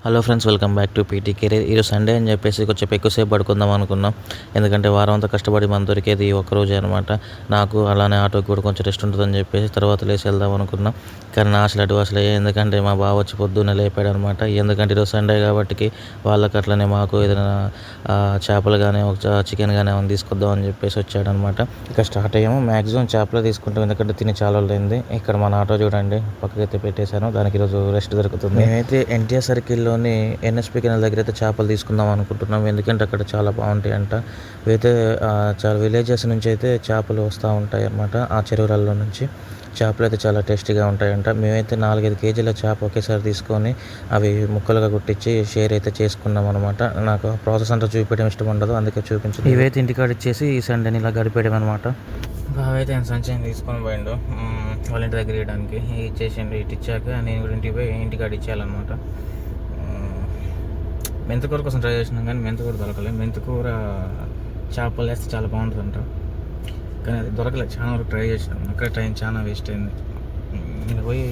Hello friends, welcome back to PT career. ఈరోజు Sunday అని చెప్పేసి కొంచెం ఎక్కువసేపు పడుకుందాం అనుకున్నాం. ఎందుకంటే వారం అంతా కష్టపడి మనం దొరికేది ఒక్కరోజే అనమాట. నాకు అలానే ఆటోకి కూడా కొంచెం రెస్ట్ ఉంటుందని చెప్పేసి తర్వాత లేచి వెళ్దాం అనుకున్నాం. కానీ నా అసలు అసలు ఎందుకంటే మా బావ వచ్చి పొద్దున్నే లేపాడు అనమాట. ఎందుకంటే ఈరోజు సండే కాబట్టి వాళ్ళకి అట్లనే మాకు ఏదైనా చేపలు కానీ చికెన్ కానీ ఏమైనా తీసుకొద్దాం అని చెప్పేసి వచ్చాడనమాట. ఇక స్టార్ట్ అయ్యాము. మ్యాక్సిమం చేపలు తీసుకుంటాం ఎందుకంటే తిని చాలా రోజులైంది. ఇక్కడ మన ఆటో చూడండి పక్కకైతే పెట్టేశాను. దానికి ఈరోజు రెస్ట్ దొరుకుతుంది. మేమైతే ఎన్టీఆర్ సర్కిల్లో ఎన్ఎస్పి కెనాల్ దగ్గర అయితే చేపలు తీసుకుందాం అనుకుంటున్నాం. ఎందుకంటే అక్కడ చాలా బాగుంటాయి అంట. అయితే చాలా విలేజెస్ నుంచి అయితే చేపలు వస్తూ ఉంటాయి అన్నమాట. ఆ చెరువులలో నుంచి చేపలు అయితే చాలా టేస్టీగా ఉంటాయంట. మేమైతే 4-5 కేజీల చేప ఒకేసారి తీసుకొని అవి ముక్కలుగా కొట్టించి షేర్ అయితే చేసుకున్నాం అనమాట. నాకు ప్రాసెస్ అంతా చూపించడం ఇష్టం ఉండదు, అందుకే చూపించదు. ఇవైతే ఇంటికాడ ఇచ్చేసి ఈ సండేని ఇలా గడిపేయడం అనమాట. బావైతే ఆయన సంచయం తీసుకొని పోయిండు వాళ్ళ ఇంటి దగ్గర ఇవ్వడానికి. ఇచ్చేసిండు. ఇటు ఇచ్చాక నేను కూడా ఇంటికి పోయి ఇంటికాడ ఇచ్చేయాలన్నమాట. మెంతికూర కోసం ట్రై చేసినాం కానీ మెంతికూర దొరకలేదు. మెంతికూర చేపలు వేస్తే చాలా బాగుంటుందంట, కానీ అది దొరకలేదు. చాలా వరకు ట్రై చేసినాం, అక్కడ టైం చాలా వేస్ట్ అయింది. నేను పోయి